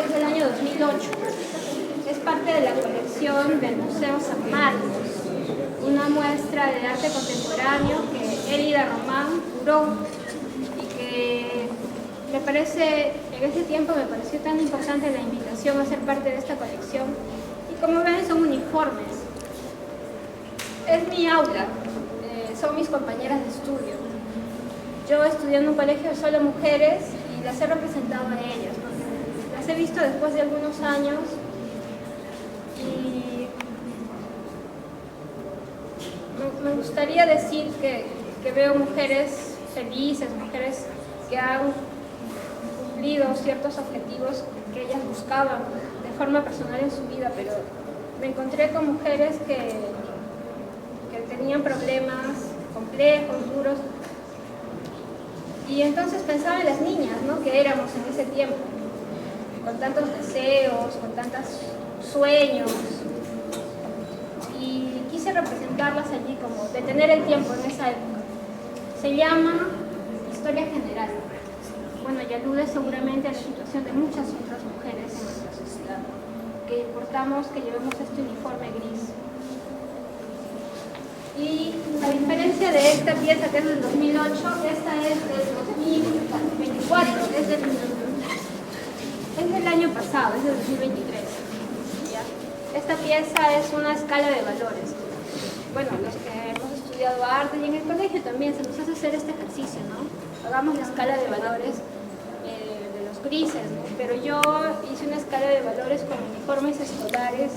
es del año 2008. Es parte de la colección del Museo San Marcos, una muestra de arte contemporáneo que Elida Román curó y que me parece, en ese tiempo me pareció tan importante la invitación a ser parte de esta colección. Y como ven, son uniformes. Es mi aula, son mis compañeras de estudio. Yo estudié en un colegio de solo mujeres y las he representado a ellas, porque las he visto después de algunos años y me gustaría decir que veo mujeres felices, mujeres que han cumplido ciertos objetivos que ellas buscaban de forma personal en su vida, pero me encontré con mujeres que tenían problemas complejos, duros, y entonces pensaba en las niñas, ¿no?, que éramos en ese tiempo, con tantos deseos, con tantos sueños, y quise representarlas allí, como detener el tiempo en esa época. Se llama Historia General. Bueno, y alude seguramente a la situación de muchas otras mujeres en nuestra sociedad, que importamos que llevemos este uniforme gris. Y a diferencia de esta pieza que es del 2008, esta es del 2024, es del año pasado, es del 2023. ¿Ya? Esta pieza es una escala de valores. Bueno, los que hemos estudiado arte y en el colegio también se nos hace hacer este ejercicio, ¿no? Hagamos la escala de valores de los grises, ¿no? Pero yo hice una escala de valores con uniformes escolares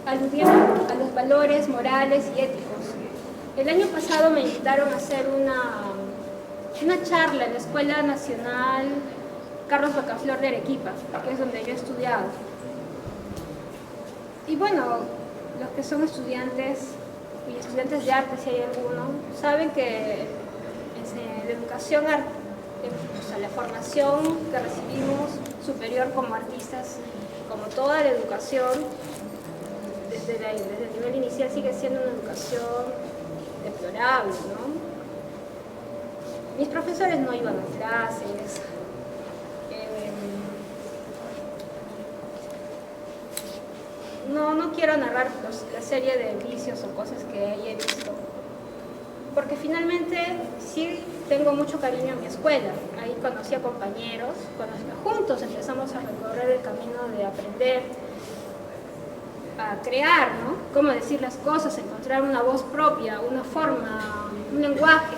aludiendo a los valores morales y éticos. El año pasado me invitaron a hacer una charla en la Escuela Nacional Carlos Bacaflor de Arequipa, que es donde yo he estudiado. Y bueno, los que son estudiantes y estudiantes de arte, si hay alguno, saben que la educación, o sea, la formación que recibimos superior como artistas, como toda la educación, desde el nivel inicial sigue siendo una educación deplorable, ¿no? Mis profesores no iban a clases, no quiero narrar la serie de vicios o cosas que he visto, porque finalmente sí tengo mucho cariño a mi escuela. Ahí conocí a compañeros, juntos empezamos a recorrer el camino de aprender a crear, ¿no? Cómo decir las cosas, encontrar una voz propia, una forma, un lenguaje.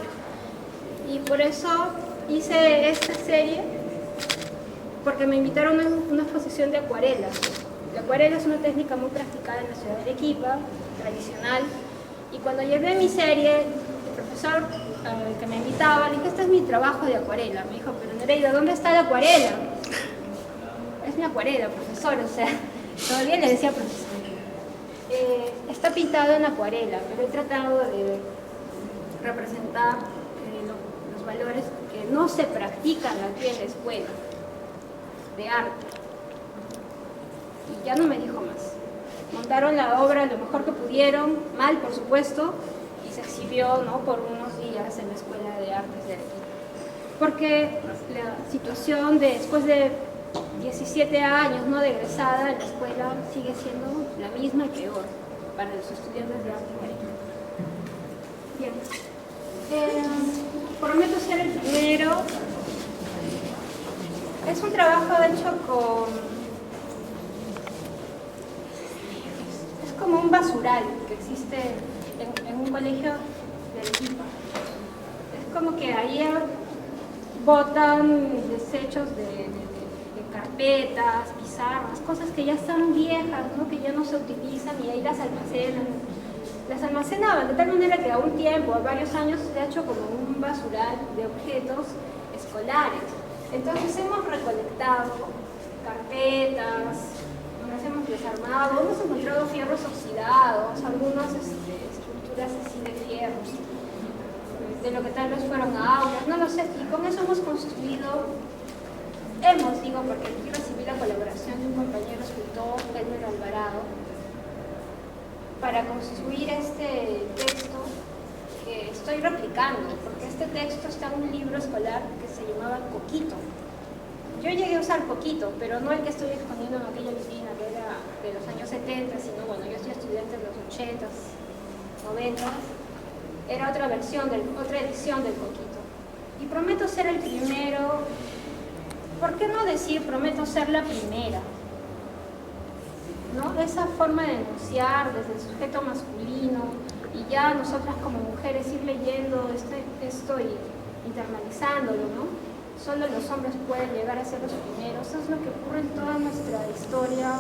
Y por eso hice esta serie, porque me invitaron a una exposición de acuarelas. La acuarela es una técnica muy practicada en la ciudad de Arequipa, tradicional. Y cuando llevé mi serie, el profesor que me invitaba, le dije, este es mi trabajo de acuarela. Me dijo, pero Nereida, ¿dónde está la acuarela? Es mi acuarela, profesor, o sea, todavía le decía profesor. Está pintado en acuarela, pero he tratado de representar los valores que no se practican aquí en la escuela de arte. Y ya no me dijo más. Montaron la obra lo mejor que pudieron, mal por supuesto, y se exhibió, ¿no?, por unos días en la Escuela de Artes de Arequipa. Porque la situación después de 17 años, ¿no?, de egresada en la escuela sigue siendo la misma y peor para los estudiantes de arte en Arequipa. Bien, prometo ser el primero. Es un trabajo hecho es como un basural que existe en un colegio de Arequipa. Es como que ahí botan desechos de carpetas, pizarras, cosas que ya están viejas, ¿no?, que ya no se utilizan, y ahí las almacenan. Las almacenaban de tal manera que a un tiempo, a varios años, se ha hecho como un basural de objetos escolares. Entonces hemos recolectado carpetas, las hemos desarmado, hemos encontrado fierros oxidados, algunas estructuras así de fierros, de lo que tal vez fueron aulas, no lo sé, y con eso hemos construido. Digo, porque aquí recibí la colaboración de un compañero escritor, Elmer Alvarado, para construir este texto que estoy replicando, porque este texto está en un libro escolar que se llamaba Coquito. yo llegué a usar poquito, pero no el que estoy exponiendo en aquella vitrina que era de los años 70, sino bueno, yo soy estudiante de los 80s, 90s, era otra versión, otra edición del coquito. Y prometo ser el primero, ¿por qué no decir prometo ser la primera? ¿No? Esa forma de enunciar desde el sujeto masculino y ya nosotras como mujeres ir leyendo esto y internalizándolo, ¿no? Solo los hombres pueden llegar a ser los primeros. Eso es lo que ocurre en toda nuestra historia.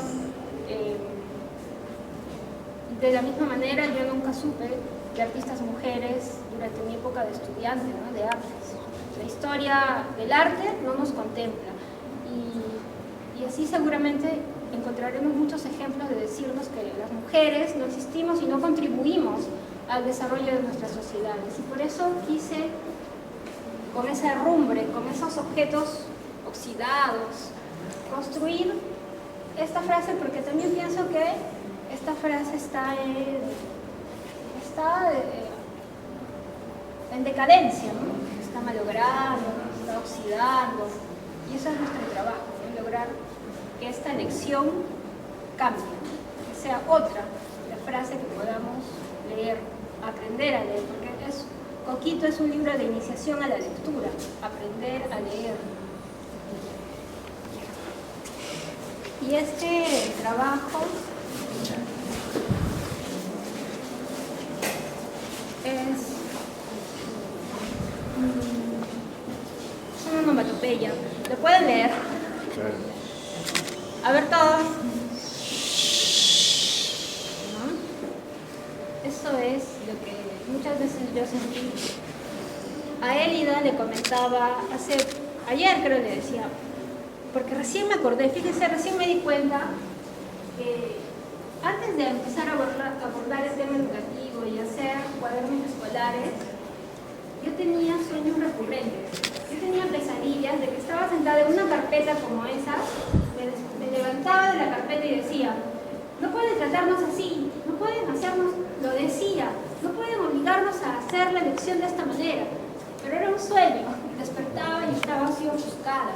De la misma manera, yo nunca supe de artistas mujeres durante mi época de estudiante, ¿no? De artes. La historia del arte no nos contempla. Y así seguramente encontraremos muchos ejemplos de decirnos que las mujeres no existimos y no contribuimos al desarrollo de nuestras sociedades. Y por eso quise, con esa herrumbre, con esos objetos oxidados, construir esta frase, porque también pienso que esta frase está en decadencia, ¿no? Está malogrando, está oxidando, y eso es nuestro trabajo, ¿no? Lograr que esta lección cambie, que sea otra la frase que podamos leer, aprender a leer, porque Coquito es un libro de iniciación a la lectura, aprender a leer. Y este trabajo es una onomatopeya. ¿Lo pueden leer? A ver todos. ¿No? Eso es lo que muchas veces yo sentí. A Elida le comentaba ayer creo le decía, porque recién me acordé, fíjense, recién me di cuenta que antes de empezar a abordar el tema educativo y hacer cuadernos escolares, yo tenía sueños recurrentes. Yo tenía pesadillas de que estaba sentada en una carpeta como esa, me levantaba de la carpeta y decía, no pueden tratarnos así, no pueden hacernos, lo decía, no pueden obligarnos a hacer la lección de esta manera. Pero era un sueño, despertaba y estaba así ofuscada.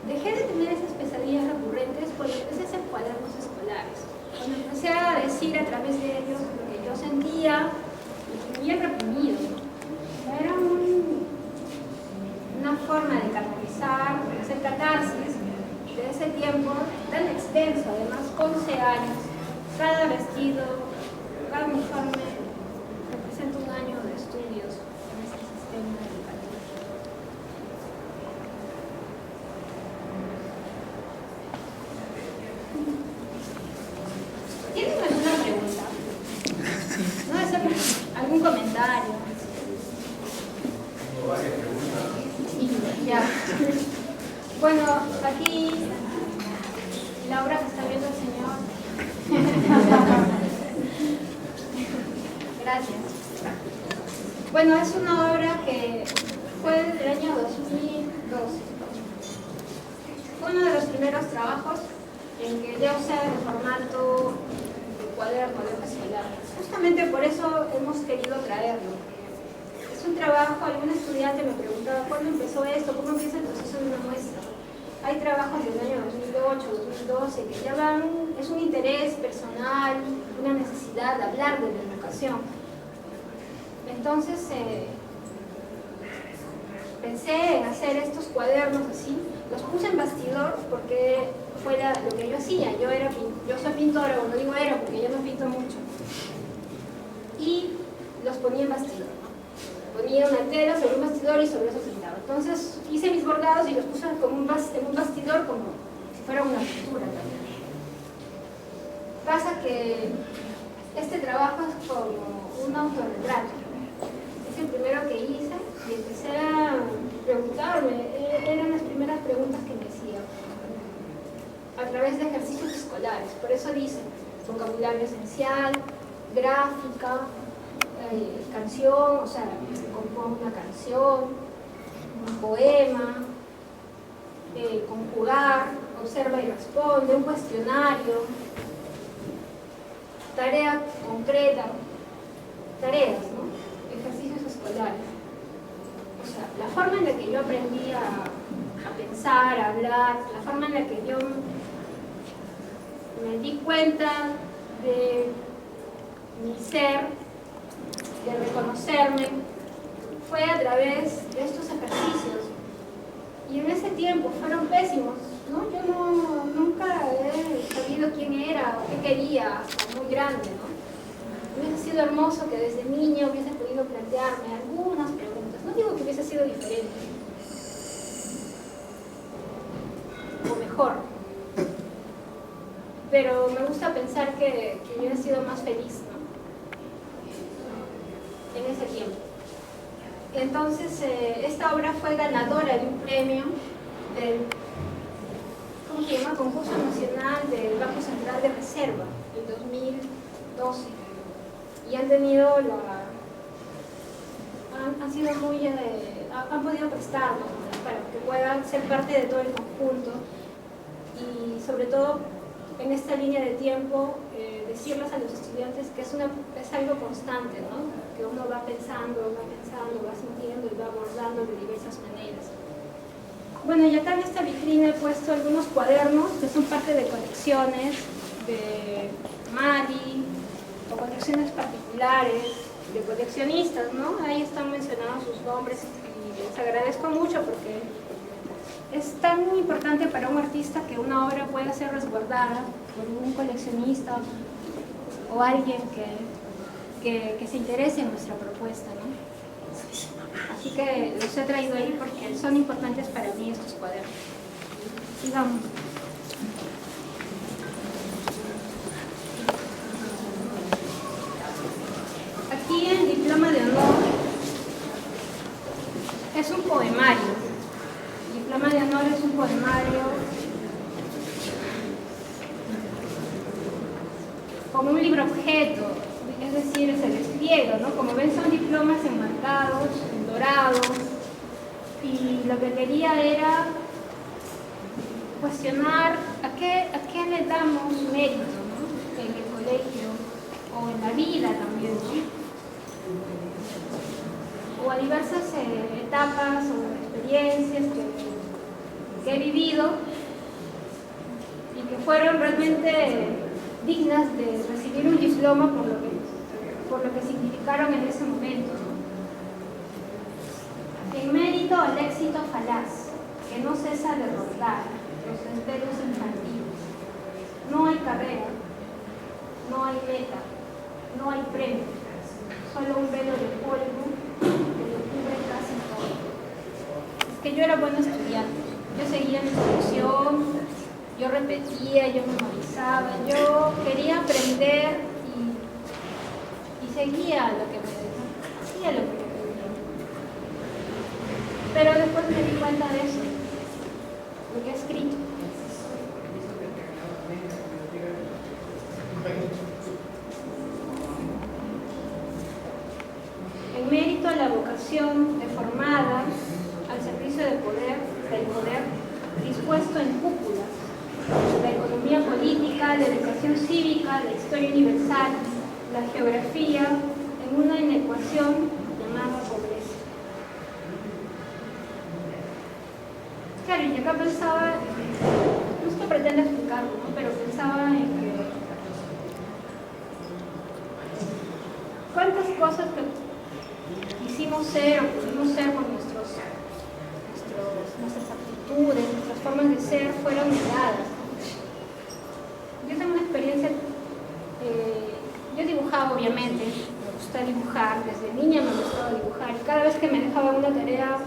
Dejé de tener esas pesadillas recurrentes cuando empecé a hacer cuadernos escolares. Cuando empecé a decir a través de ellos lo que yo sentía y que bien reprimido. Era una forma de canalizar, de hacer catarsis de ese tiempo tan extenso, además 11 años. Cada vestido, cada uniforme representa un año de estudios en este sistema educativo. ¿Tienen alguna pregunta? ¿No? ¿Hacer algún comentario? Ya. Bueno, aquí la obra que está viendo el señor. Gracias. Bueno, es una obra que fue del año 2012. Fue uno de los primeros trabajos en que ya usé el formato de cuaderno de hoja escolar. Justamente por eso hemos querido traerlo. Es un trabajo, algún estudiante me preguntaba ¿cuándo empezó esto? ¿Cómo empieza el proceso de una muestra? Hay trabajos del año 2008, 2012 que ya van, es un interés personal, una necesidad de hablar de la educación. Entonces pensé en hacer estos cuadernos así, los puse en bastidor porque fue lo que yo hacía. Yo soy pintora, bueno, digo era porque yo no pinto mucho. Y los ponía en bastidor. Ponía una tela sobre un bastidor y sobre eso pintaba. Entonces hice mis bordados y los puse como en un bastidor como si fuera una pintura también. Pasa que este trabajo es como un autorretrato. Es el primero que hice y empecé a preguntarme, eran las primeras preguntas que me hacía a través de ejercicios escolares. Por eso dice vocabulario esencial, gráfica, canción, o sea, compongo una canción, un poema, conjugar, observa y responde, un cuestionario, tarea concreta, tareas, ¿no? Ejercicios escolares. O sea, la forma en la que yo aprendí a a pensar, a hablar, la forma en la que yo me di cuenta de mi ser, de reconocerme, fue a través de estos ejercicios. Y en ese tiempo fueron pésimos, ¿no? Yo nunca he sabido quién era o qué quería hasta muy grande, ¿no? Hubiese sido hermoso que desde niña hubiese podido plantearme algunas preguntas. No digo que hubiese sido diferente o mejor, pero me gusta pensar que hubiera sido más feliz, ¿no? En ese tiempo. Entonces, esta obra fue ganadora de un premio del, ¿cómo se llama? Concurso Nacional del Banco Central de Reserva en 2012. Y han tenido han sido muy, han podido prestarlo, ¿no? Para que puedan ser parte de todo el conjunto y sobre todo en esta línea de tiempo decirles a los estudiantes que es algo constante, ¿no? Que uno va pensando, va sintiendo y va abordando de diversas maneras. Bueno, y acá en esta vitrina he puesto algunos cuadernos que son parte de colecciones de Mari o colecciones particulares de coleccionistas, ¿no? Ahí están mencionados sus nombres y les agradezco mucho porque es tan importante para un artista que una obra pueda ser resguardada por un coleccionista o alguien que se interese en nuestra propuesta, ¿no? Así que los he traído ahí porque son importantes para mí estos cuadernos. Sigamos. Aquí el diploma de honor es un poemario. El diploma de honor es un poemario como un libro objeto, es decir, se despliega, ¿no? Como ven, son diplomas enmarcados, dorados, y lo que quería era cuestionar a qué le damos mérito, ¿no? En el colegio o en la vida también, ¿no? O a diversas etapas o experiencias que he vivido y que fueron realmente dignas de recibir un diploma por lo que significaron en ese momento, ¿no? En mérito al éxito falaz, que no cesa de rondar los desvelos infantiles. No hay carrera, no hay meta, no hay premio, solo un velo de polvo que lo cubre casi todo. Es que yo era buena estudiante, yo seguía mi instrucción, yo repetía, yo memorizaba, yo quería aprender y seguía lo que me hacía lo que me pedían. Pero después me di cuenta de eso, lo que he escrito. En mérito a la vocación deformada al servicio del poder, dispuesto en cúpulas, la economía política, la educación cívica, la historia universal, la geografía, en una inecuación llamada pobreza. Claro, y acá pensaba, no es que pretenda explicarlo, ¿no? Pero pensaba en que cuántas cosas que quisimos ser o pudimos ser por nuestras actitudes, nuestras formas de ser fueron negadas. Yo tengo una experiencia, yo dibujaba obviamente, me gusta dibujar, desde niña me gustaba dibujar, y cada vez que me dejaban una tarea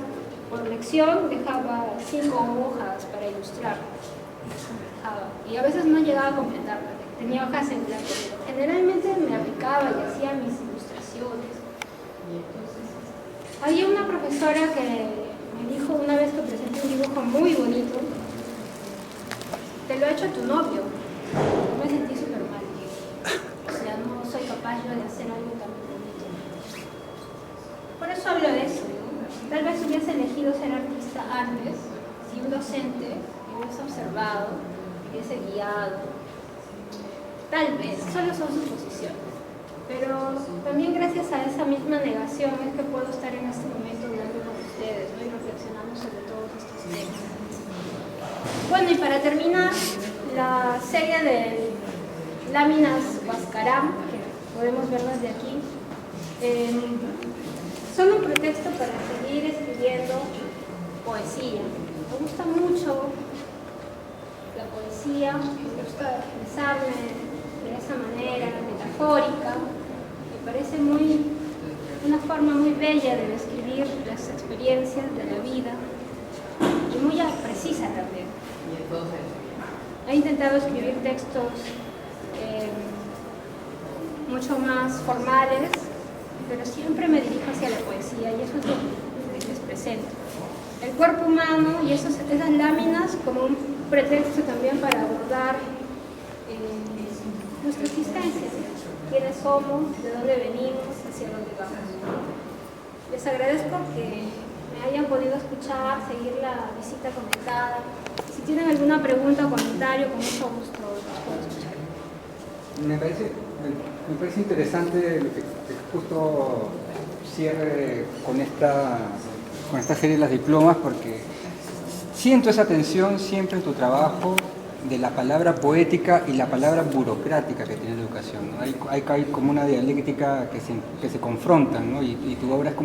por lección dejaba 5 hojas para ilustrar, y a veces no llegaba a completarla, tenía hojas en blanco, pero generalmente me aplicaba y hacía mis ilustraciones. Había una profesora que me dijo una vez que presenté un dibujo muy bonito: te lo ha hecho tu novio. Yo me sentí súper mal. O sea, no soy capaz yo de hacer algo tan bonito. Por eso hablo de eso, ¿no? Tal vez hubiese elegido ser artista antes, si un docente me hubiese observado, me hubiese guiado. Tal vez, solo son suposiciones. Pero también gracias a esa misma negación es que puedo estar en este momento hablando con ustedes. ustedes, ¿no? Y reflexionamos sobre todos estos temas. Bueno, y para terminar, la serie de láminas Huascarán, que podemos verlas de aquí, son un pretexto para seguir escribiendo poesía. Me gusta mucho la poesía, me gusta expresarme de esa manera metafórica, me parece una forma muy bella de describir las experiencias de la vida y muy precisa también. He intentado escribir textos mucho más formales, pero siempre me dirijo hacia la poesía y eso es lo que les presento. El cuerpo humano y esas láminas como un pretexto también para abordar nuestra existencia, quiénes somos, de dónde venimos, hacia dónde vamos. Les agradezco que me hayan podido escuchar, seguir la visita comentada. Si tienen alguna pregunta o comentario, con mucho gusto los puedo escuchar. Me parece interesante lo que justo cierre con esta serie de las diplomas, porque siento esa tensión siempre en tu trabajo de la palabra poética y la palabra burocrática que tiene la educación, ¿no? Hay como una dialéctica que se confrontan, ¿no? Y tu obra es como